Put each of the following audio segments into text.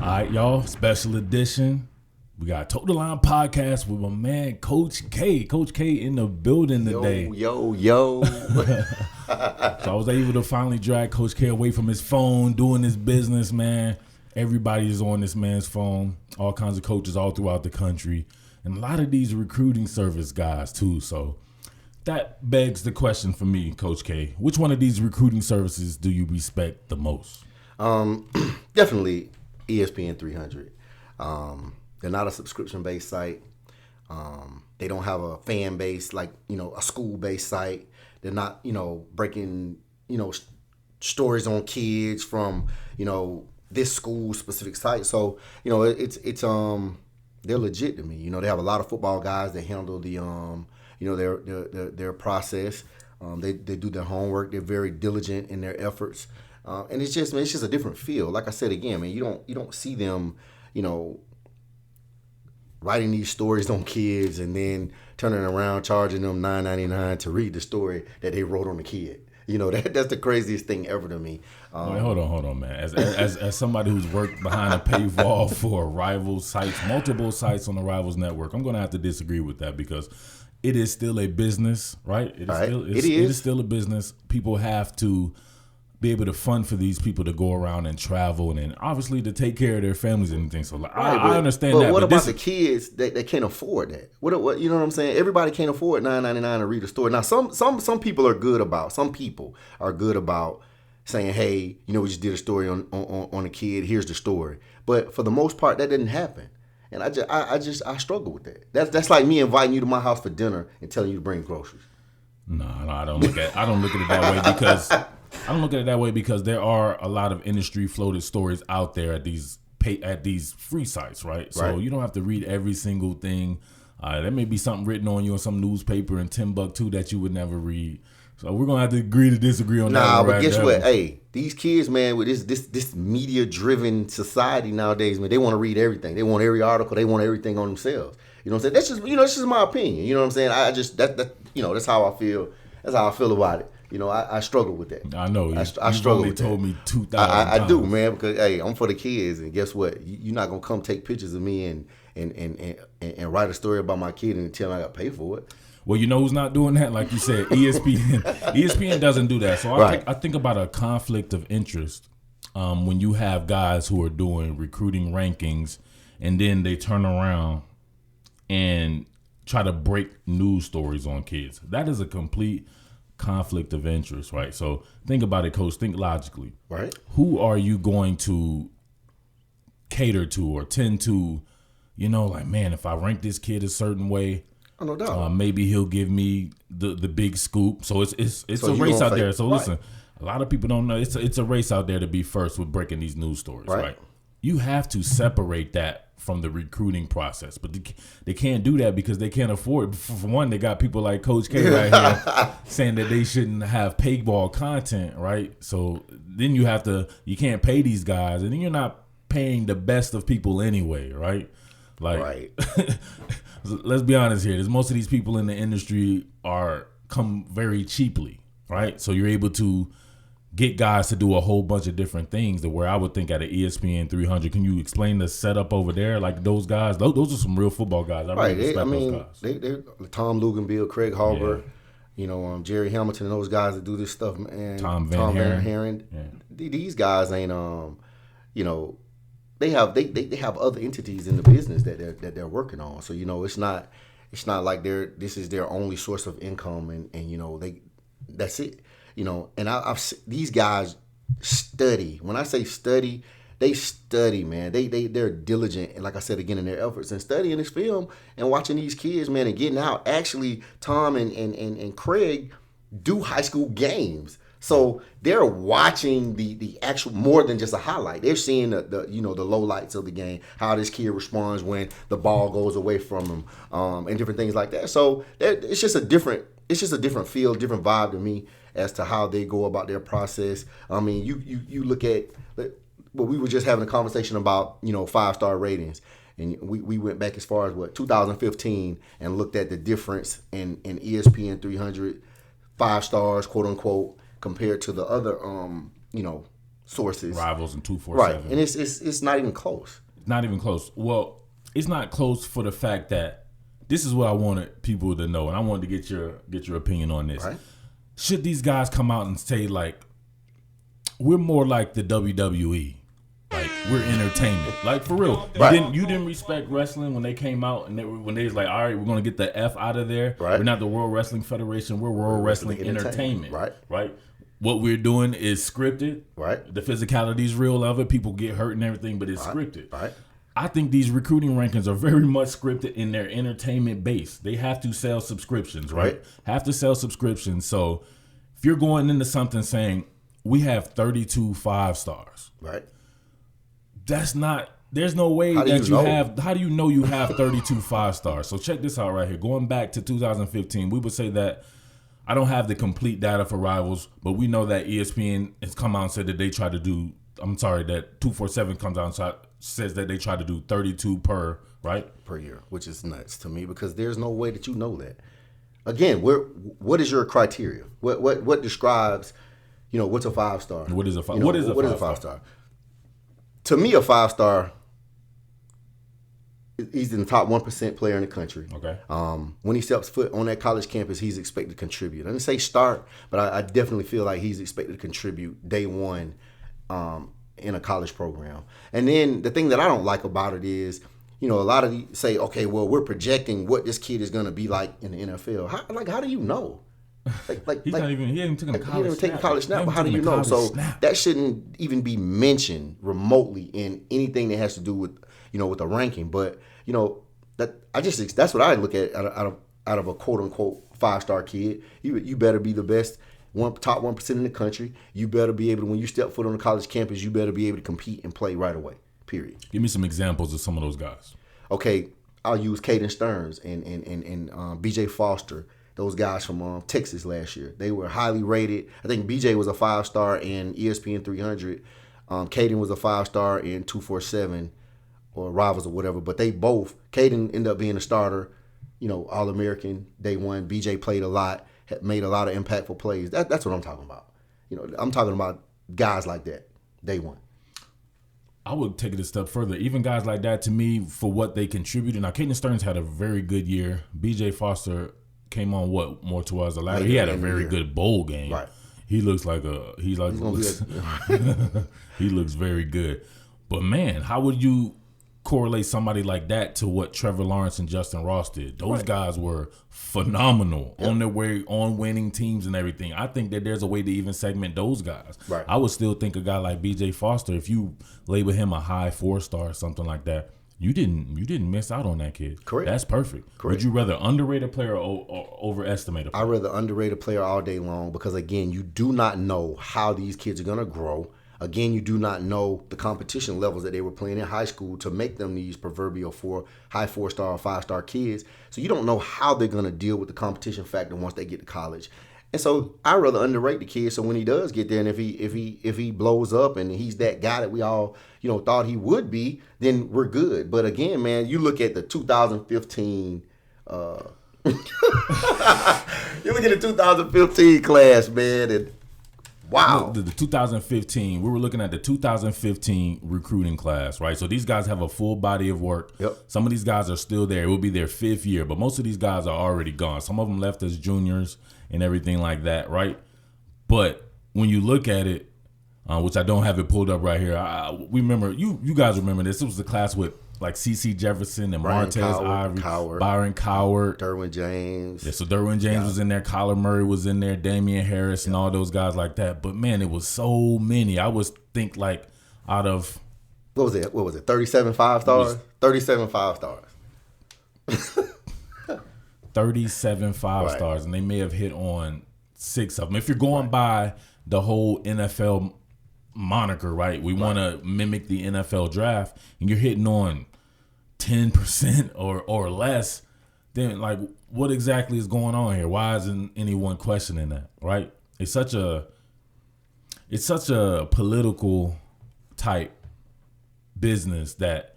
All right, y'all, special edition. We got Total Line Podcast with my man, Coach K. Coach K in the building today. Yo. So I was able to finally drag Coach K away from his phone, doing his business, man. Everybody is on this man's phone. All kinds of coaches all throughout the country. And a lot of these recruiting service guys, too. So that begs the question for me, Coach K. Which one of these recruiting services do you respect the most? Definitely ESPN 300. They're not a subscription-based site. They don't have a fan base like, a school-based site. They're not, breaking, stories on kids from, this school-specific site. So, it's they're legit to me. They have a lot of football guys that handle the, their process. They do their homework. They're very diligent in their efforts. And it's just a different feel. Like I said again, man, you don't see them, writing these stories on kids and then turning around charging them $9.99 to read the story that they wrote on the kid. That's the craziest thing ever to me. Wait, hold on, man. As somebody who's worked behind a paywall for rival sites, multiple sites on the Rivals Network, I'm going to have to disagree with that because it is still a business, right? It is still a business. People have to be able to fund for these people to go around and travel and then obviously to take care of their families and things. So I understand that. But what about the kids that can't afford that? What you know what I'm saying? Everybody can't afford $9.99 to read a story. Now some people are good about saying, hey, we just did a story on a kid. Here's the story. But for the most part, that didn't happen. And I struggle with that. That's like me inviting you to my house for dinner and telling you to bring groceries. No, I don't look at it that way because I don't look at it that way because there are a lot of industry floated stories out there at these free sites, right? So you don't have to read every single thing. There may be something written on you in some newspaper in Timbuktu that you would never read. So we're gonna have to agree to disagree on that. Nah, but guess what? Hey, these kids, man, with this media driven society nowadays, man, they want to read everything. They want every article. They want everything on themselves. You know what I'm saying? That's just that's just my opinion. You know what I'm saying? That's how I feel. That's how I feel about it. I struggle with that. I know. I struggle with that. Told me 2,000 I times. do, man, because hey, I'm for the kids, and guess what? You're not gonna come take pictures of me and write a story about my kid and tell me I got to pay for it. Well, who's not doing that? Like you said, ESPN. ESPN doesn't do that. So I think about a conflict of interest when you have guys who are doing recruiting rankings and then they turn around and try to break news stories on kids. That is a complete conflict of interest, right? So think about it, Coach. Think logically. Right. Who are you going to cater to or tend to, like, man, if I rank this kid a certain way, oh, no doubt. Maybe he'll give me the big scoop. So it's a race out there. So listen, a lot of people don't know. It's a race out there to be first with breaking these news stories, right? You have to separate that from the recruiting process, but they can't do that because they can't afford. For one, they got people like Coach K right here saying that they shouldn't have paywall content, right? So then you can't pay these guys, and then you're not paying the best of people anyway, right? Like, let's be honest here. Most of these people in the industry come very cheaply, right? So you're able to get guys to do a whole bunch of different things that where I would think at an ESPN 300. Can you explain the setup over there? Like those guys, those are some real football guys. I really respect those guys. They Tom Luganbill, Craig Hallberg, Jerry Hamilton, and those guys that do this stuff, man. Tom Van Haren. Yeah. These guys ain't They have other entities in the business that they're working on. So it's not like this is their only source of income and that's it. And these guys study. When I say study, they study, man. They're diligent, and like I said again, in their efforts and studying this film and watching these kids, man, and getting out. Actually, Tom and Craig do high school games. So they're watching the actual more than just a highlight. They're seeing the lowlights of the game, how this kid responds when the ball goes away from him, and different things like that. So it's just a different feel, different vibe to me as to how they go about their process. I mean, you look at we were just having a conversation about 5-star ratings. And we went back as far as 2015 and looked at the difference in ESPN 300 5 stars, quote unquote, compared to the other sources, Rivals and 247, right? And it's not even close. Not even close. Well, it's not close for the fact that this is what I wanted people to know, and I wanted to get your opinion on this. Right. Should these guys come out and say, like, we're more like the WWE? Like, we're entertainment. Like, for real. Right. You didn't respect wrestling when they came out and when they was like, all right, we're going to get the F out of there. Right. We're not the World Wrestling Federation. We're World Wrestling Entertainment. Right. What we're doing is scripted. Right. The physicality is real of it. People get hurt and everything, but it's scripted. Right. I think these recruiting rankings are very much scripted in their entertainment base. They have to sell subscriptions, right? Have to sell subscriptions. So if you're going into something saying we have 32 5-stars, right? That's not. There's no way that you have. How do you know you have 32 5-stars? So check this out right here. Going back to 2015, we would say that I don't have the complete data for Rivals, but we know that ESPN has come out and said that they try to do. I'm sorry, that 247 comes out and says that they try to do 32 per year, which is nuts to me because there's no way that you know that. Again, what is your criteria? What describes, what's a 5-star? What is a 5? What is a 5-star? To me, a 5-star, he's in the top 1% player in the country. Okay. When he steps foot on that college campus, he's expected to contribute. I didn't say start, but I definitely feel like he's expected to contribute day one in a college program. And then the thing that I don't like about it is, a lot of you say, okay, well, we're projecting what this kid is going to be like in the NFL. How do you know? He hasn't taken a college snap. He hasn't taken college snap, but how do you know? So that shouldn't even be mentioned remotely in anything that has to do with, with a ranking. But, that's what I look at out of a quote unquote 5-star kid. You better be the best. Top 1% in the country. You better be able to, when you step foot on the college campus, you better be able to compete and play right away. Period. Give me some examples of some of those guys. Okay, I'll use Caden Stearns and BJ Foster. Those guys from Texas last year. They were highly rated. I think BJ was a 5-star in ESPN 300. Caden was a 5-star in 247 or Rivals or whatever. But they both, Caden ended up being a starter, All-American day one. BJ played a lot. Made a lot of impactful plays. That's what I'm talking about. I'm talking about guys like that, day one. I would take it a step further. Even guys like that, to me, for what they contributed. Now, Caden Stearns had a very good year. B.J. Foster came on more towards the latter. He had a very good bowl game. Right. He looks like he looks very good. But man, how would you correlate somebody like that to what Trevor Lawrence and Justin Ross did? Those guys were phenomenal on their way, on winning teams and everything. I think that there's a way to even segment those guys. Right. I would still think a guy like B.J. Foster, if you label him a high 4-star or something like that, you didn't miss out on that kid. Correct. That's perfect. Correct. Would you rather underrate a player or overestimate a player? I'd rather underrate a player all day long because, again, you do not know how these kids are going to grow. Again, you do not know the competition levels that they were playing in high school to make them these proverbial high 4-star or 5-star kids. So you don't know how they're going to deal with the competition factor once they get to college. And so I rather underrate the kid. So when he does get there, and if he blows up and he's that guy that we all thought he would be, then we're good. But again, man, you look at the 2015. You look at the 2015 class, man, and wow. The 2015, we were looking at the 2015 recruiting class, right? So these guys have a full body of work. Yep. Some of these guys are still there. It will be their 5th year, but most of these guys are already gone. Some of them left as juniors and everything like that, right? But when you look at it, which I don't have it pulled up right here, we remember, you guys remember this. It was the class with like C.C. Jefferson and Martez Ivory, Byron Coward, Derwin James. Yeah, so Derwin James was in there, Kyler Murray was in there, Damian Harris, and all those guys like that. But man, it was so many. I was think like out of what was it? 37 5-stars? 37 5-stars. 37 5-stars, and they may have hit on 6 of them. If you're going by the whole NFL moniker, right? We want to mimic the NFL draft, and you're hitting on 10% or less, then like what exactly is going on here? Why isn't anyone questioning that, right? It's such a political type business that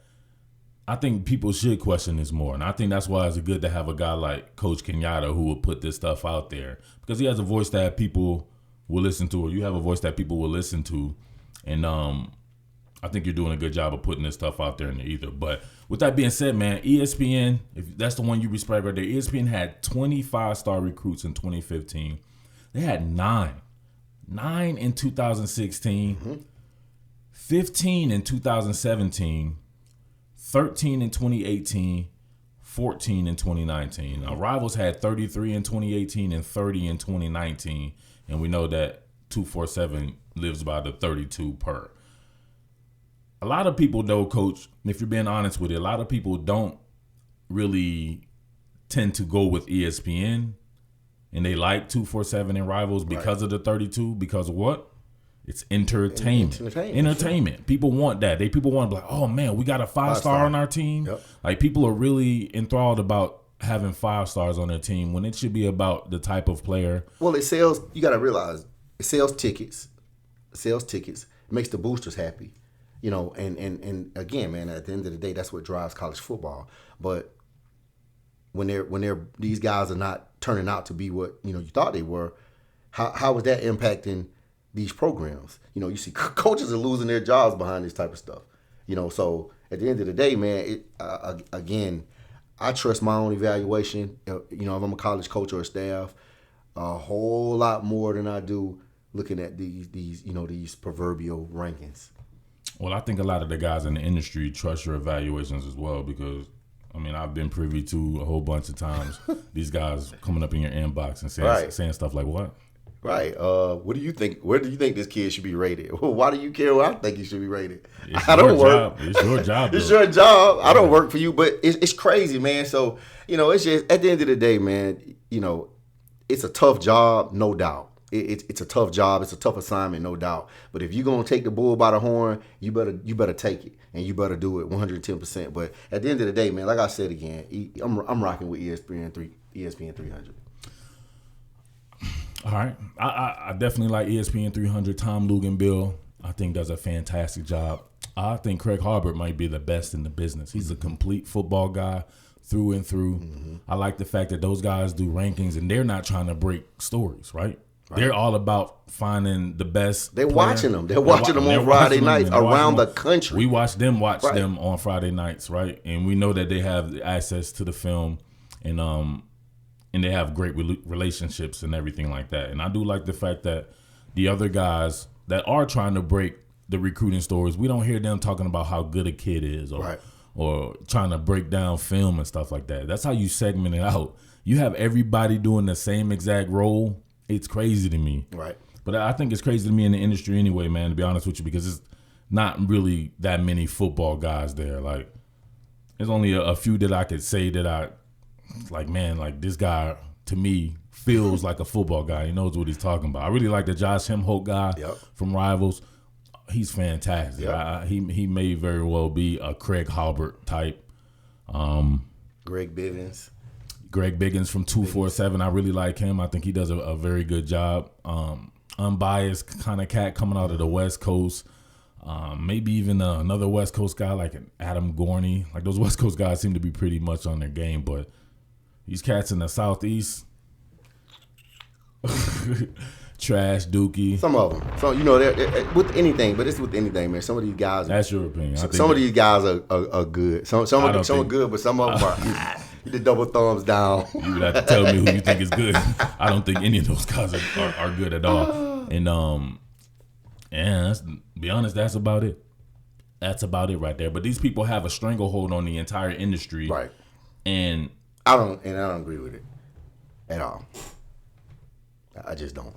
I think people should question this more. And I think that's why it's good to have a guy like Coach Kenyatta who will put this stuff out there, because he has a voice that people will listen to, or you have a voice that people will listen to. And I think you're doing a good job of putting this stuff out there in the ether. But with that being said, man, ESPN, if that's the one you respect right there, ESPN had 25-star recruits in 2015. They had 9 in 2016, 15 in 2017, 13 in 2018, 14 in 2019. Now, Rivals had 33 in 2018 and 30 in 2019. And we know that 247 lives by the 32 per. A lot of people, though, Coach, if you're being honest with it, a lot of people don't really tend to go with ESPN, and they like 247 and Rivals because of the 32. Because of what? It's entertainment. Entertainment. People want that. People want to be like, oh man, we got a 5-star on our team. Yep. Like, people are really enthralled about having 5 stars on their team when it should be about the type of player. Well, it sells. You got to realize it sells tickets. It makes the boosters happy. You know, and again, man, at the end of the day, that's what drives college football. But when these guys are not turning out to be what you thought they were, how is that impacting these programs? You know, you see coaches are losing their jobs behind this type of stuff. You know, so at the end of the day, man, again, I trust my own evaluation. You know, if I'm a college coach or a staff, a whole lot more than I do looking at these proverbial rankings. Well, I think a lot of the guys in the industry trust your evaluations as well because, I mean, I've been privy to a whole bunch of times these guys coming up in your inbox and saying stuff like, what? Right. What do you think? Where do you think this kid should be rated? Why do you care where I think he should be rated? It's your job. It's your job. I don't work for you, but it's crazy, man. So, it's just, at the end of the day, man, it's a tough job, no doubt. It's a tough job. It's a tough assignment, no doubt. But if you're gonna take the bull by the horn, you better take it, and you better do it 110%. But at the end of the day, man, like I said again, I'm rocking with ESPN 300. All right, I definitely like ESPN 300. Tom Luganbill, I think, does a fantastic job. I think Craig Harbert might be the best in the business. He's a complete football guy through and through. Mm-hmm. I like the fact that those guys do rankings, and they're not trying to break stories, right? They're all about finding the best. They're watching them. They're watching them on Friday nights around the country. We watch them on Friday nights, right? And we know that they have access to the film, and they have great relationships and everything like that. And I do like the fact that the other guys that are trying to break the recruiting stories, we don't hear them talking about how good a kid is or trying to break down film and stuff like that. That's how you segment it out. You have everybody doing the same exact role. It's crazy to me. Right. But I think it's crazy to me in the industry anyway, man, to be honest with you, because it's not really that many football guys there. Like, there's only a few that I could say that I, like, man, like, this guy, to me, feels like a football guy. He knows what he's talking about. I really like the Josh Hemholt guy from Rivals. He's fantastic. Yep. He may very well be a Craig Harbert type. Greg Bivens. Greg Biggins from 247. I really like him. I think he does a very good job. Unbiased kind of cat coming out of the West Coast. Maybe even another West Coast guy like an Adam Gorney. Like, those West Coast guys seem to be pretty much on their game, but these cats in the Southeast, trash Dookie. Some of them. So, they're with anything, but it's with anything, man. Some of these guys. That's your opinion. Some of these guys are good. Some are good, but some of them are. The double thumbs down. You would have to tell me who you think is good. I don't think any of those guys are good at all. And be honest, that's about it. That's about it right there. But these people have a stranglehold on the entire industry. Right. And I don't agree with it at all. I just don't.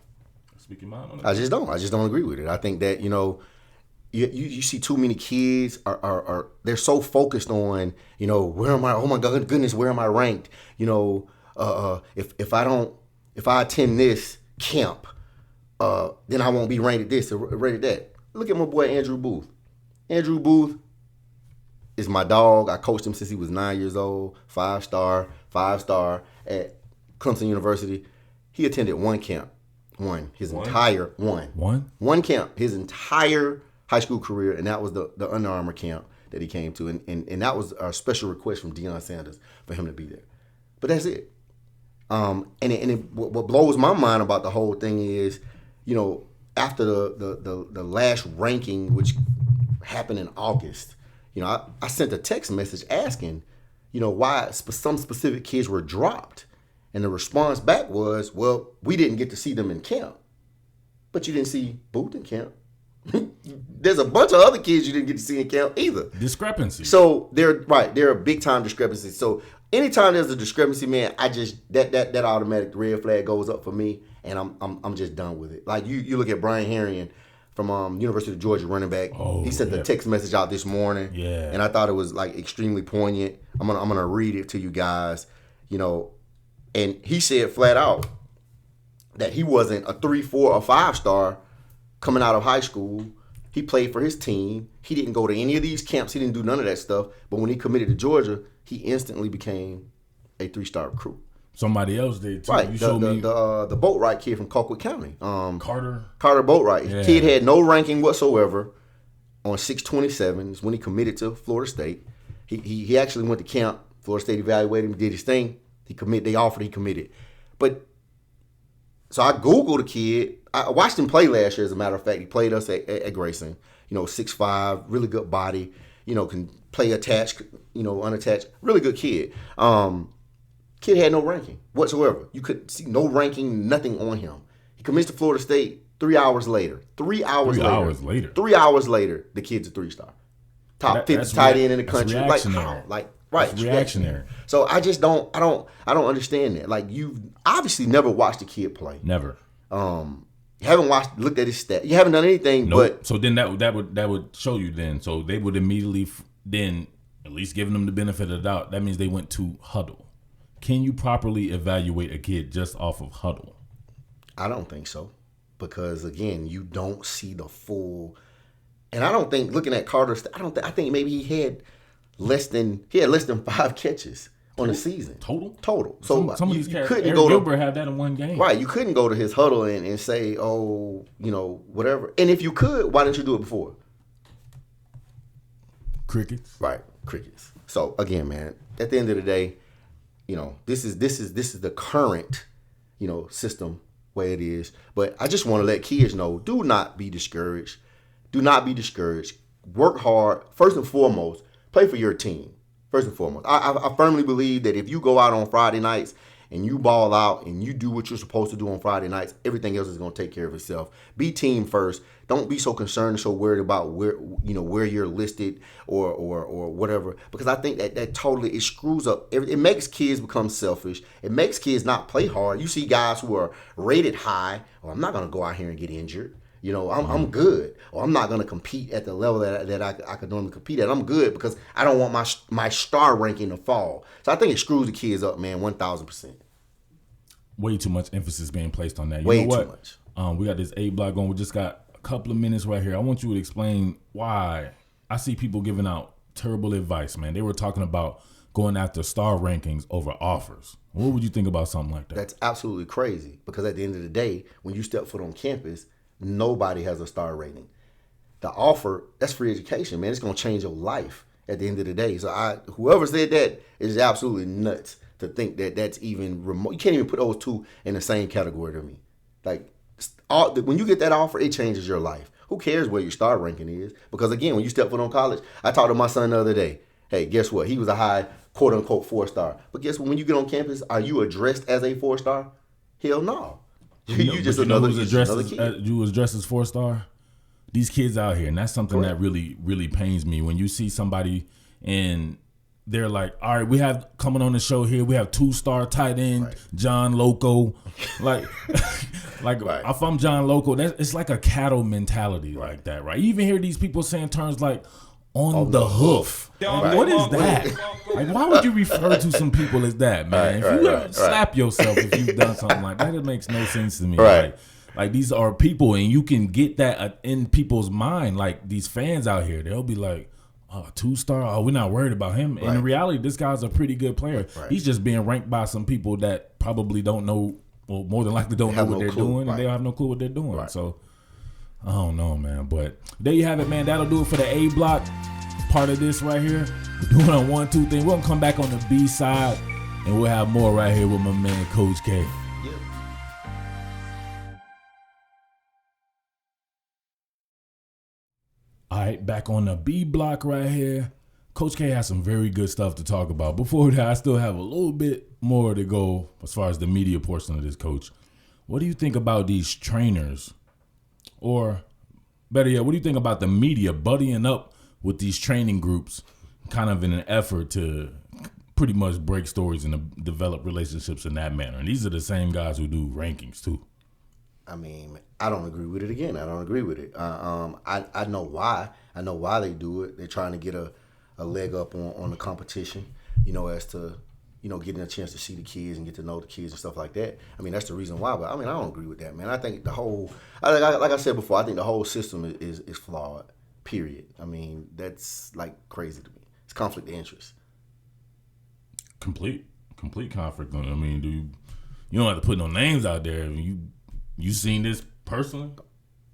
Speak your mind on it. I just don't agree with it. I think that, you see too many kids are they're so focused on, where am I? Oh my goodness, where am I ranked? If I attend this camp, then I won't be rated this or rated that. Look at my boy Andrew Booth. Andrew Booth is my dog. I coached him since he was 9 years old. 5-star at Clemson University. He attended one camp. One camp. His entire high school career, and that was the Under Armour camp that he came to, and that was a special request from Deion Sanders for him to be there. But that's it. What blows my mind about the whole thing is, after the last ranking, which happened in August, I sent a text message asking, why some specific kids were dropped. And the response back was, well, we didn't get to see them in camp. But you didn't see Booth in camp. There's a bunch of other kids you didn't get to see in camp either. Discrepancy. So they're a big time discrepancy. So anytime there's a discrepancy, man, I just that automatic red flag goes up for me, and I'm just done with it. Like you look at Brian Herrion from University of Georgia, running back. He sent the text message out this morning, and I thought it was like extremely poignant. I'm gonna read it to you guys, and he said flat out that he wasn't a 3, 4, or 5-star coming out of high school. He played for his team. He didn't go to any of these camps. He didn't do none of that stuff. But when he committed to Georgia, he instantly became a 3-star recruit. Somebody else did too. Right. You showed me the Boatwright kid from Colquitt County. Carter Boatwright. Yeah. Kid had no ranking whatsoever on 627 is when he committed to Florida State. He actually went to camp. Florida State evaluated him, did his thing. He committed. They offered. He committed. But so I Googled the kid. I watched him play last year, as a matter of fact. He played us at Grayson. 6'5", really good body. Can play attached, unattached. Really good kid. Kid had no ranking whatsoever. You could see no ranking, nothing on him. He commits to Florida State 3 hours later. 3 hours later. 3 hours later, the kid's a 3-star. Top 50 tight end in the country. Like how? Right. It's reactionary. So I just don't understand that. Like, you've obviously never watched a kid play. Never. You haven't looked at his stat. You haven't done anything. Nope. But so then that would show you then. So they would immediately then, at least giving them the benefit of the doubt, that means they went to huddle. Can you properly evaluate a kid just off of huddle? I don't think so, because again, you don't see the full. And I don't think, looking at Carter's, I think maybe he had less than 5 catches on the season. Total. So some of these you couldn't go to Gilbert had that in one game. Right. You couldn't go to his huddle and say, whatever. And if you could, why didn't you do it before? Crickets. Right. Crickets. So again, man, at the end of the day, this is the current, system way it is. But I just want to let kids know, do not be discouraged. Do not be discouraged. Work hard. First and foremost, play for your team. First and foremost, I firmly believe that if you go out on Friday nights and you ball out and you do what you're supposed to do on Friday nights, everything else is going to take care of itself. Be team first. Don't be so concerned, so worried about where you're listed or whatever, because I think that totally, it screws up. It makes kids become selfish. It makes kids not play hard. You see guys who are rated high, or I'm not going to go out here and get injured. I'm good, or I'm not going to compete at the level that I could normally compete at. I'm good because I don't want my star ranking to fall. So I think it screws the kids up, man, 1,000%. Way too much emphasis being placed on that. Way too much. We got this A block going. We just got a couple of minutes right here. I want you to explain why I see people giving out terrible advice, man. They were talking about going after star rankings over offers. What would you think about something like that? That's absolutely crazy, because at the end of the day, when you step foot on campus, nobody has a star rating. The offer, that's free education, man. It's going to change your life at the end of the day. So whoever said that is absolutely nuts to think that that's even remote. You can't even put those two in the same category to me. Like, when you get that offer, it changes your life. Who cares where your star ranking is? Because again, when you step foot on college, I talked to my son the other day. Hey, guess what? He was a high, quote unquote, 4-star. But guess what? When you get on campus, are you addressed as a 4-star? Hell no. You just another kid. You was dressed as 4-star. These kids out here, and that's something that really, really pains me. When you see somebody and they're like, all right, we have coming on the show here, we have 2-star tight end, John Loco. Like, if I'm John Loco, it's like a cattle mentality like that, right? You even hear these people saying terms like on the hoof. Like, what is that? Like, why would you refer to some people as that, man? If you slap yourself if you've done something like that, it makes no sense to me. Right. Like these are people, and you can get that in people's mind. Like these fans out here, they'll be like, 2-star, we're not worried about him. And in reality, this guy's a pretty good player. He's just being ranked by some people that probably don't know, well, more than likely don't know what they're doing, and they don't have no clue what they're doing. So, I don't know, man. But there you have it, man. That'll do it for the A block part of this right here. We're doing a 1-2 thing. We're going to come back on the B side, and we'll have more right here with my man, Coach K. right, back on the B block right here. Coach K has some very good stuff to talk about. Before that, I still have a little bit more to go as far as the media portion of this, Coach. What do you think about these trainers? Or better yet, what do you think about the media buddying up with these training groups kind of in an effort to pretty much break stories and develop relationships in that manner? And these are the same guys who do rankings too. I mean, I don't agree with it. Again, I don't agree with it. I know why. I know why they do it. They're trying to get a leg up on the competition, as to, getting a chance to see the kids and get to know the kids and stuff like that. I mean, that's the reason why. But, I mean, I don't agree with that, man. I think like I said before, I think the whole system is flawed, period. I mean, that's, like, crazy to me. It's conflict of interest. Complete conflict. I mean, you don't have to put no names out there. You seen this personally?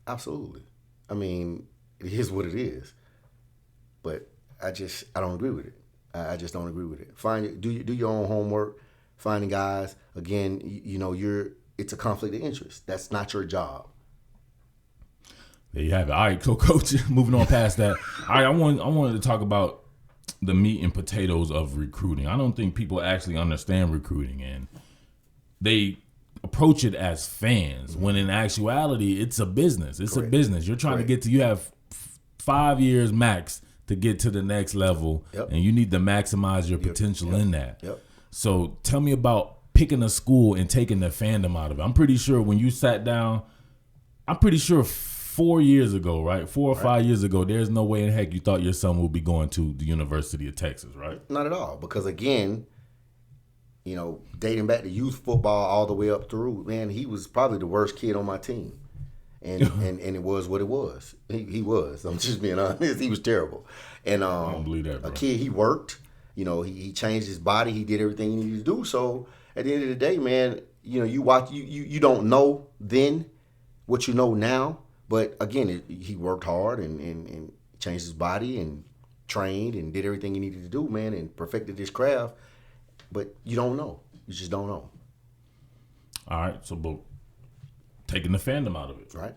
Absolutely. I mean, it is what it is. But I don't agree with it. I just don't agree with it. Do your own homework. Finding guys, again, it's a conflict of interest. That's not your job. There you have it. All right, so Coach, moving on past that. All right, I wanted to talk about the meat and potatoes of recruiting. I don't think people actually understand recruiting, and they approach it as fans, when in actuality it's a business. It's Correct. A business. You're trying Correct. To you have 5 years max to get to the next level, yep. and you need to maximize your potential in that. Yep. So tell me about picking a school and taking the fandom out of it. I'm pretty sure when you sat down, 4 years ago, right? 4 or 5 years ago, there's no way in heck you thought your son would be going to the University of Texas, right? Not at all, because again, dating back to youth football all the way up through, man, he was probably the worst kid on my team. And and it was what it was. He was. I'm just being honest. He was terrible. And I don't believe that, bro. A kid, he worked. He changed his body. He did everything he needed to do. So at the end of the day, man, you watch. You don't know then what you know now. But again, he worked hard and changed his body and trained and did everything he needed to do, man, and perfected his craft. But you don't know. You just don't know. All right. So, but taking the fandom out of it. Right.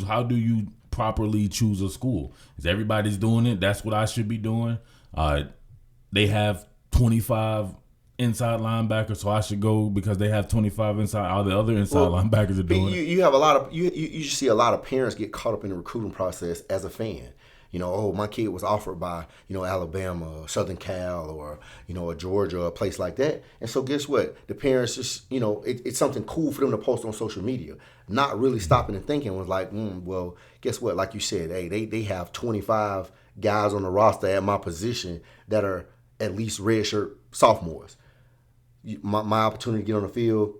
How do you properly choose a school? Is everybody's doing it? That's what I should be doing. They have 25 inside linebackers, so I should go because they have 25 inside. All the other inside linebackers are doing it. You have a lot of you see a lot of parents get caught up in the recruiting process as a fan. My kid was offered by, Alabama, or Southern Cal, or, a Georgia, or a place like that. And so guess what? The parents just, it's something cool for them to post on social media. Not really stopping and thinking was like, well, guess what? Like you said, hey, they have 25 guys on the roster at my position that are at least redshirt sophomores. My opportunity to get on the field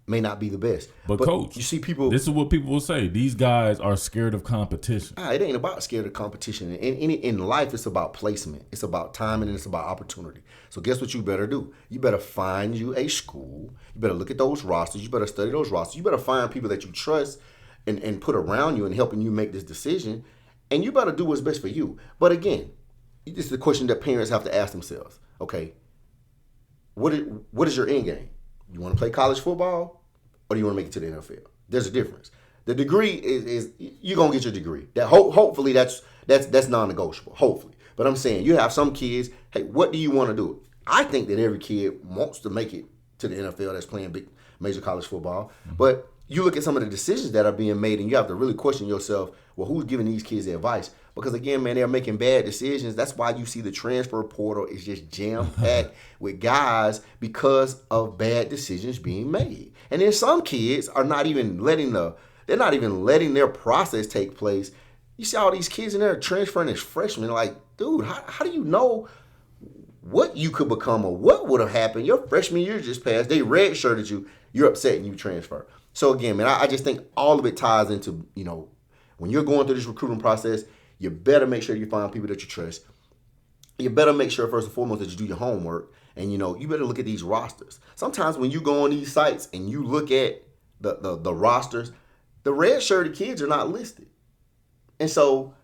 may not be the best. But Coach, you see people. This is what people will say. These guys are scared of competition. It ain't about scared of competition. In life, it's about placement. It's about timing, and it's about opportunity. So guess what you better do? You better find you a school. You better look at those rosters. You better study those rosters. You better find people that you trust and put around you and helping you make this decision. And you better do what's best for you. But again, this is the question that parents have to ask themselves. Okay, what is your end game? You want to play college football, or do you want to make it to the NFL? There's a difference. The degree is you're gonna get your degree. That hopefully that's non-negotiable. Hopefully, but I'm saying you have some kids. Hey, what do you want to do? I think that every kid wants to make it to the NFL that's playing big major college football. Mm-hmm. But you look at some of the decisions that are being made, and you have to really question yourself. Well, who's giving these kids the advice? Because again, man, they're making bad decisions. That's why you see the transfer portal is just jam-packed with guys because of bad decisions being made. And then some kids are not even letting their process take place. You see all these kids in there transferring as freshmen. Like, dude, how do you know what you could become or what would have happened? Your freshman year just passed. They redshirted you. You're upset and you transfer. So again, man, I just think all of it ties into, when you're going through this recruiting process, you better make sure you find people that you trust. You better make sure, first and foremost, that you do your homework. And, you better look at these rosters. Sometimes when you go on these sites and you look at the rosters, the red-shirted kids are not listed. And so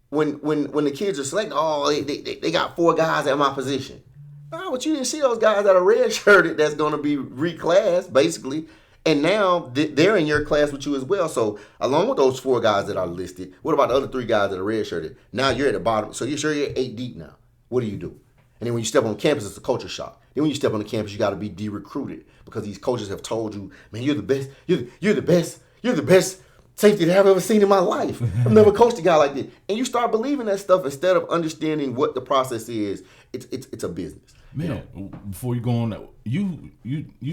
when the kids are selected, they got 4 guys at my position. But you didn't see those guys that are red-shirted that's going to be reclassed, basically. And now they're in your class with you as well. So along with those 4 guys that are listed, what about the other 3 guys that are redshirted? Now you're at the bottom. So you're 8 deep now. What do you do? And then when you step on campus, it's a culture shock. Then when you step on the campus, you got to be de-recruited because these coaches have told you, man, you're the best. You're the best. You're the best safety that I've ever seen in my life. I've never coached a guy like this. And you start believing that stuff instead of understanding what the process is. It's a business. Man, before you go on, you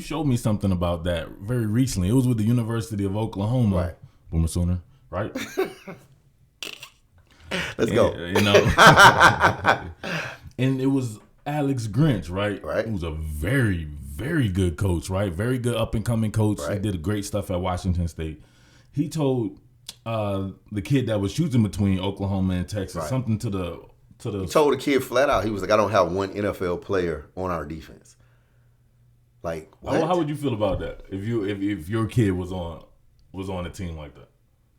showed me something about that very recently. It was with the University of Oklahoma. Right. Boomer Sooner, right? Let's go. And it was Alex Grinch, right? Right. Who's a very, very good coach, right? Very good up-and-coming coach. Right. He did great stuff at Washington State. He told the kid that was choosing between Oklahoma and Texas something to the. He told the kid flat out, he was like, I don't have one NFL player on our defense. Like, what? How would you feel about that if your kid was on a team like that?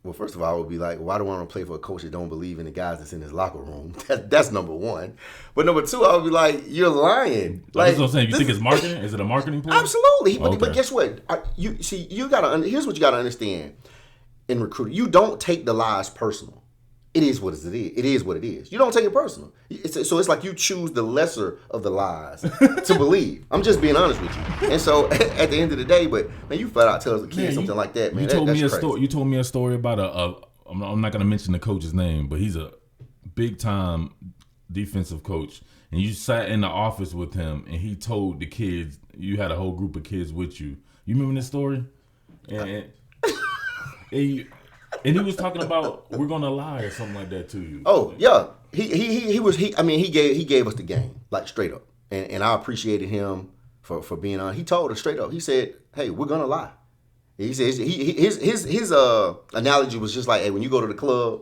Well, first of all, I would be like, why do I want to play for a coach that don't believe in the guys that's in his locker room? That's number one. But number two, I would be like, you're lying. Like, that's what I'm saying. You think it's marketing? Is it a marketing play? Absolutely. But guess what? Here's what you gotta understand in recruiting. You don't take the lies personal. It is what it is. It is what it is. You don't take it personal. So it's like you choose the lesser of the lies to believe. I'm just being honest with you. And so at the end of the day, but man, you flat out tell a kid something like that, man. You told me a story. You told me a story about I'm not going to mention the coach's name, but he's a big time defensive coach. And you sat in the office with him, and he told the kids, you had a whole group of kids with you. You remember this story? And he was talking about we're gonna lie or something like that to you. Oh yeah, he gave us the game, like, straight up, and I appreciated him for being on. He told us straight up. He said, "Hey, we're gonna lie." He says his analogy was just like, "Hey, when you go to the club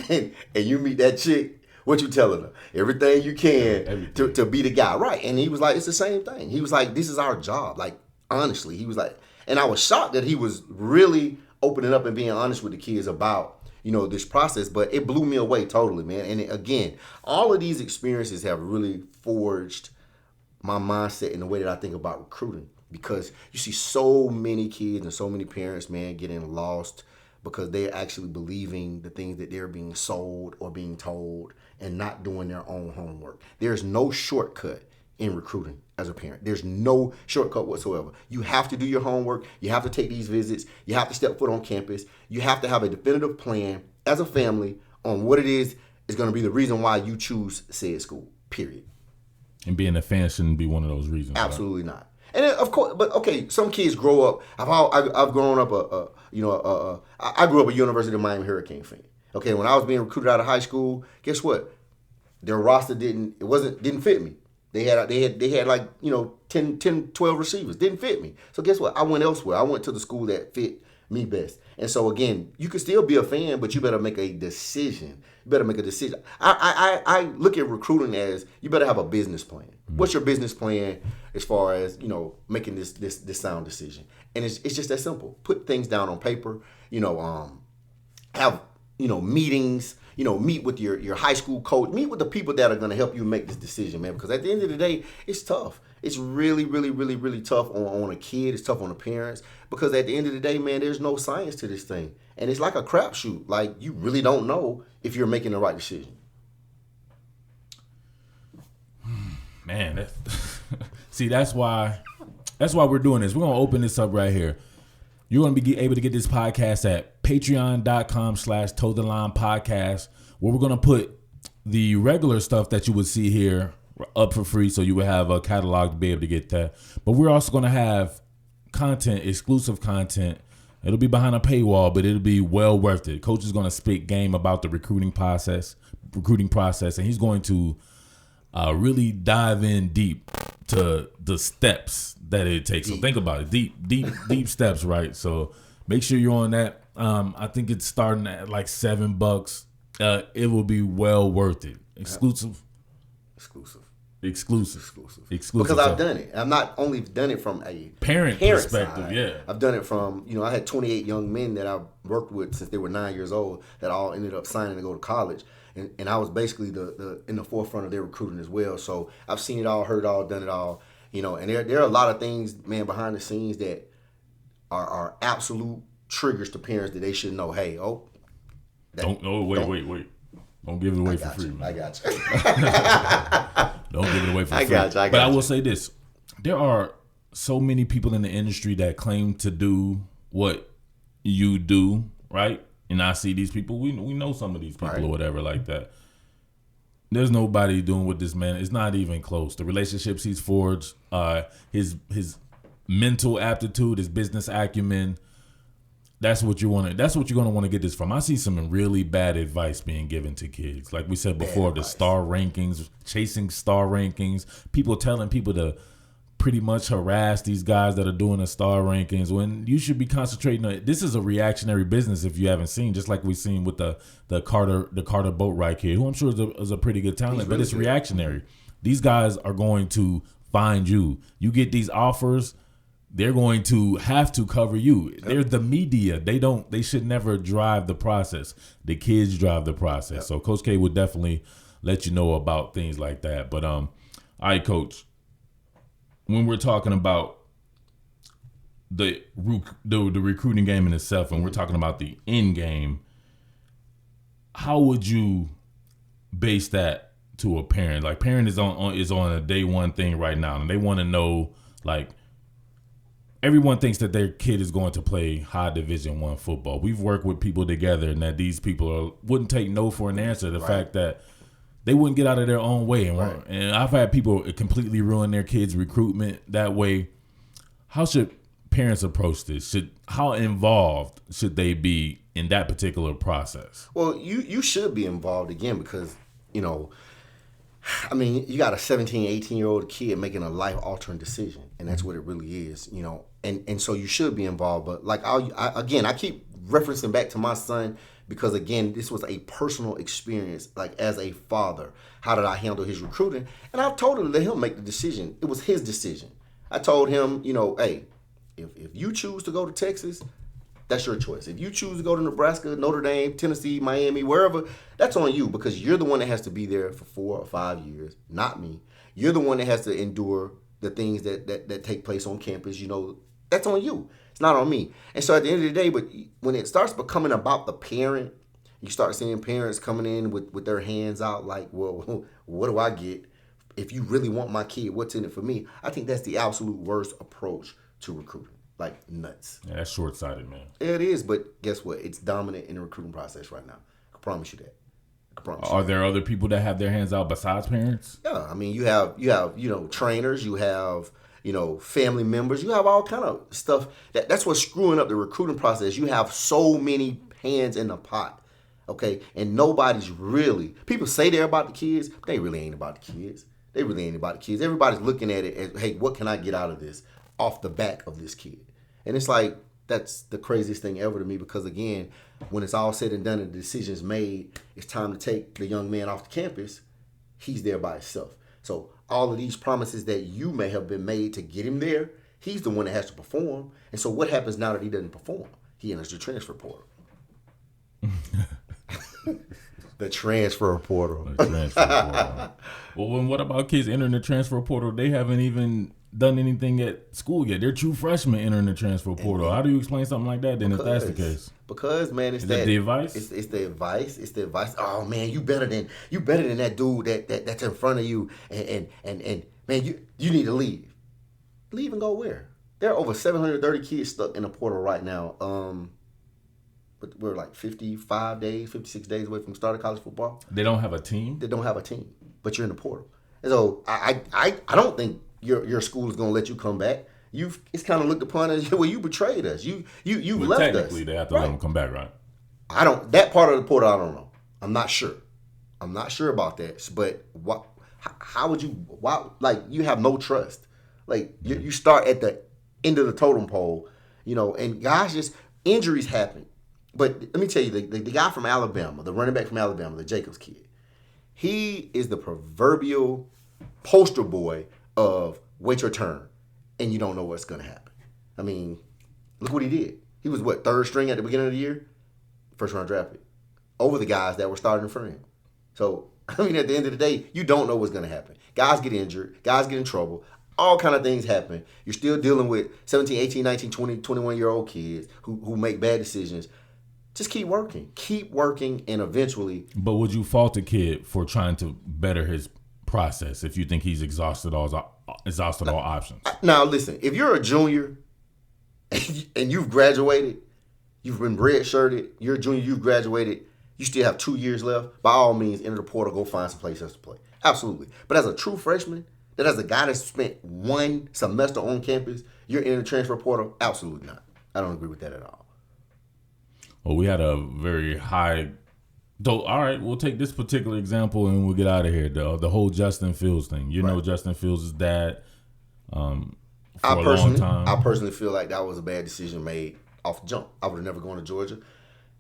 and you meet that chick, what you telling her? Everything you can to be the guy, right?" And he was like, "It's the same thing." He was like, "This is our job." Like, honestly, he was like, and I was shocked that he was really opening up and being honest with the kids about, this process, but it blew me away totally, man. And again, all of these experiences have really forged my mindset in the way that I think about recruiting, because you see so many kids and so many parents, man, getting lost because they're actually believing the things that they're being sold or being told and not doing their own homework. There's no shortcut in recruiting as a parent. There's no shortcut whatsoever. You have to do your homework. You have to take these visits. You have to step foot on campus. You have to have a definitive plan as a family on what it is going to be the reason why you choose said school, period. And being a fan shouldn't be one of those reasons. Absolutely not. And then, of course, but okay, some kids grow up. I've grown up I grew up a University of Miami Hurricane fan. Okay, when I was being recruited out of high school, guess what? Their roster didn't fit me. They had like 10, 12 receivers. Didn't fit me. So guess what? I went elsewhere. I went to the school that fit me best. And so again, you can still be a fan, but you better make a decision. You better make a decision. I look at recruiting as you better have a business plan. Mm-hmm. What's your business plan as far as making this sound decision? And it's just that simple. Put things down on paper. Have meetings. Meet with your high school coach. Meet with the people that are going to help you make this decision, man. Because at the end of the day, it's tough. It's really, really, really, really tough on a kid. It's tough on the parents. Because at the end of the day, man, there's no science to this thing. And it's like a crapshoot. Like, you really don't know if you're making the right decision. Man, see, that's why we're doing this. We're going to open this up right here. You're going to be able to get this podcast at patreon.com/ToeTheLinePodcast, where we're going to put the regular stuff that you would see here up for free, so you would have a catalog to be able to get that. But we're also going to have content, exclusive content. It'll be behind a paywall, but it'll be well worth it. Coach is going to spit game about the recruiting process, and he's going to really dive in deep to the steps that it takes. So think about it, deep steps, right? So make sure you're on that. I think it's starting at like $7. It will be well worth it. Exclusive. Because I've done it. I've not only done it from a parent perspective, side, yeah. I've done it from, I had 28 young men that I've worked with since they were 9 years old that all ended up signing to go to college. And I was basically the in the forefront of their recruiting as well. So I've seen it all, heard it all, done it all. And there are a lot of things, man, behind the scenes that are absolute triggers to parents that they should know. Hey, wait. Don't give it away for free, man. I got you. Don't give it away for free. I got you. But I will say this: there are so many people in the industry that claim to do what you do, right? And I see these people. We know some of these people or whatever like that. There's nobody doing what this man. It's not even close. The relationships he's forged, his mental aptitude, his business acumen. That's what you want to. That's what you're going to want to get this from. I see some really bad advice being given to kids. Like we said before, the star rankings, chasing star rankings, people telling people to pretty much harass these guys that are doing the star rankings when you should be concentrating on. This is a reactionary business if you haven't seen, just like we've seen with the Carter Boatwright kid, who I'm sure is a pretty good talent, but it's reactionary. These guys are going to find you. You get these offers. They're going to have to cover you. They're the media. They should never drive the process. The kids drive the process. So Coach K would definitely let you know about things like that. But all right, Coach, when we're talking about the recruiting game in itself, and we're talking about the end game, how would you base that to a parent? Like, parent is on a day one thing right now, and they want to know, like, everyone thinks that their kid is going to play high Division I football. We've worked with people together, and that these people wouldn't take no for an answer. The fact that they wouldn't get out of their own way. And I've had people completely ruin their kids' recruitment that way. How should parents approach this? How involved should they be in that particular process? Well, you should be involved again because, I mean, you got a 17, 18-year-old kid making a life-altering decision, and that's what it really is, And so you should be involved. But like I keep referencing back to my son because, again, this was a personal experience. Like, as a father, how did I handle his recruiting? And I told him to let him make the decision. It was his decision. I told him, hey, if you choose to go to Texas, that's your choice. If you choose to go to Nebraska, Notre Dame, Tennessee, Miami, wherever, that's on you because you're the one that has to be there for 4 or 5 years, not me. You're the one that has to endure the things that take place on campus. That's on you. It's not on me. And so at the end of the day, but when it starts becoming about the parent, you start seeing parents coming in with their hands out like, well, what do I get? If you really want my kid, what's in it for me? I think that's the absolute worst approach to recruiting. Like, nuts. Yeah, that's short-sighted, man. It is, but guess what? It's dominant in the recruiting process right now. I promise you that. Are there other people that have their hands out besides parents? Yeah, I mean, you have trainers, you have family members, you have all kind of stuff. That's what's screwing up the recruiting process. You have so many hands in the pot, okay? And nobody's really. People say they're about the kids, but they really ain't about the kids. They really ain't about the kids. Everybody's looking at it as, hey, what can I get out of this off the back of this kid? And it's like, that's the craziest thing ever to me because, again, when it's all said and done and the decision's made, it's time to take the young man off the campus. He's there by himself. So all of these promises that you may have been made to get him there, he's the one that has to perform. And so what happens now that he doesn't perform? He enters the transfer portal. The transfer portal. Well, what about kids entering the transfer portal? They haven't even done anything at school yet. They're true freshmen entering the transfer portal. How do you explain something like that then if that's the case? Because, man, it's the advice? It's the advice. It's the advice. Oh, man, you better than that dude that's in front of you. And man, you need to leave. Leave and go where? There are over 730 kids stuck in the portal right now. But we're like 55 days, 56 days away from starting college football. They don't have a team? They don't have a team, but you're in the portal. And so I don't think your school is going to let you come back. It's kind of looked upon as, well, you betrayed us. You left us. Technically, they have to let them come back, right? That part of the portal, I don't know. I'm not sure about that. But how would you? Why? Like, you have no trust. Like, you start at the end of the totem pole, and guys, just injuries happen. But let me tell you, the guy from Alabama, the running back from Alabama, the Jacobs kid, he is the proverbial poster boy of wait your turn, and you don't know what's going to happen. I mean, look what he did. He was, third string at the beginning of the year? First round draft pick. Over the guys that were starting in front of him. So, I mean, at the end of the day, you don't know what's going to happen. Guys get injured. Guys get in trouble. All kind of things happen. You're still dealing with 17, 18, 19, 20, 21-year-old kids who make bad decisions. Just keep working. Keep working, and eventually... But would you fault a kid for trying to better his process if you think he's exhausted all options? Now, listen. If you're a junior and you've graduated, you've been redshirted, you're a junior, you've graduated, you still have 2 years left, by all means, enter the portal, go find some place else to play. Absolutely. But as a true freshman, that as a guy that's spent 1 semester on campus, you're in the transfer portal? Absolutely not. I don't agree with that at all. Well, we had a very high... Though, all right, we'll take this particular example and we'll get out of here. The whole Justin Fields thing. You know Justin Fields' dad for a long time. I personally feel like that was a bad decision made off the jump. I would have never gone to Georgia.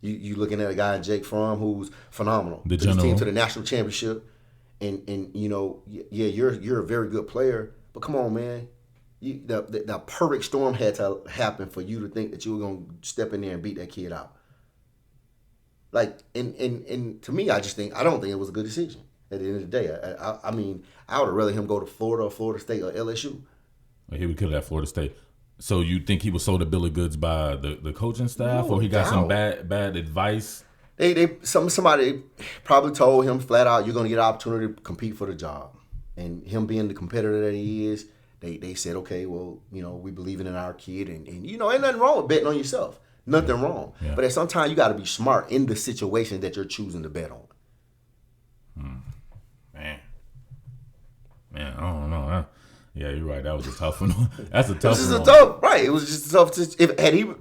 You looking at a guy, Jake Fromm, who's phenomenal. Took his team to the national championship. And you know, yeah, you're a very good player. But come on, man. The perfect storm had to happen for you to think that you were going to step in there and beat that kid out. Like, and to me, I don't think it was a good decision at the end of the day. I mean, I would have rather him go to Florida or Florida State or LSU. He would kill that Florida State. So you think he was sold a bill of goods by the coaching staff, No or he got doubt. some bad advice? Somebody probably told him flat out, you're going to get an opportunity to compete for the job. And him being the competitor that he is, they said, okay, well, you know, we believe in our kid. And you know, ain't nothing wrong with betting on yourself. Nothing wrong. Yeah. But at some time, you got to be smart in the situation that you're choosing to bet on. Man, I don't know. Yeah, you're right. That was a tough one. That's a tough one. Right. It was just a tough.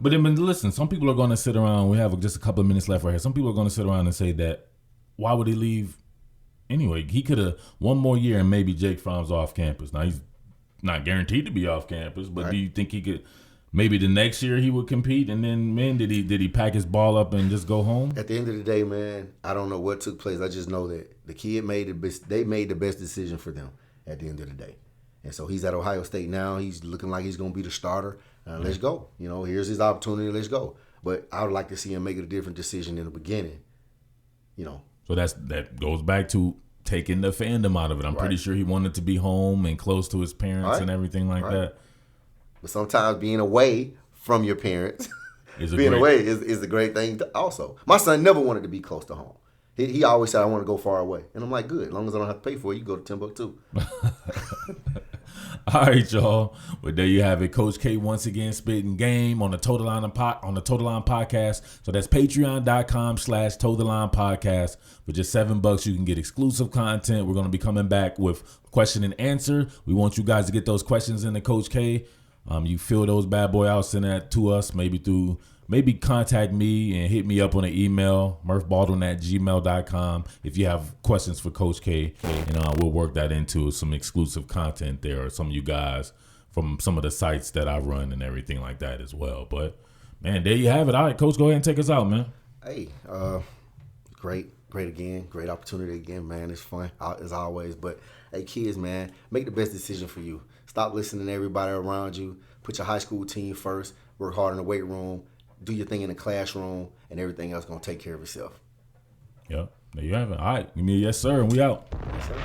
But then, listen, some people are going to sit around. We have just a couple of minutes left right here. Some people are going to sit around and say that, why would he leave anyway? He could have one more year and maybe Jake Fromm's off campus. Now, he's not guaranteed to be off campus, but do you think he could... Maybe the next year he would compete, and then, man, did he pack his ball up and just go home? At the end of the day, man, I don't know what took place. I just know that the kid made the best decision for them at the end of the day. And so he's at Ohio State now. He's looking like he's going to be the starter. Let's go. You know, here's his opportunity. Let's go. But I would like to see him make a different decision in the beginning. You know. So that goes back to taking the fandom out of it. I'm pretty sure he wanted to be home and close to his parents and everything like that. But sometimes being away from your parents, is a great thing also. My son never wanted to be close to home. He always said, I want to go far away. And I'm like, good. As long as I don't have to pay for it, you go to Timbuktu. All right, y'all. Well, there you have it. Coach K once again spitting game on the Total Line podcast. So that's patreon.com/Toe the Line podcast. For just $7, you can get exclusive content. We're going to be coming back with question and answer. We want you guys to get those questions into Coach K. You fill those bad boy out, send that to us, maybe contact me and hit me up on an email, murphbaldwin@gmail.com, if you have questions for Coach K, and we'll work that into some exclusive content there, or some of you guys from some of the sites that I run and everything like that as well. But, man, there you have it. All right, Coach, go ahead and take us out, man. Hey, great again. Great opportunity again, man. It's fun, as always. But, hey, kids, man, make the best decision for you. Stop listening to everybody around you. Put your high school team first. Work hard in the weight room. Do your thing in the classroom, and everything else going to take care of itself. Yep. There you have it. All right. Give me a yes, sir, and we out. Yes, sir.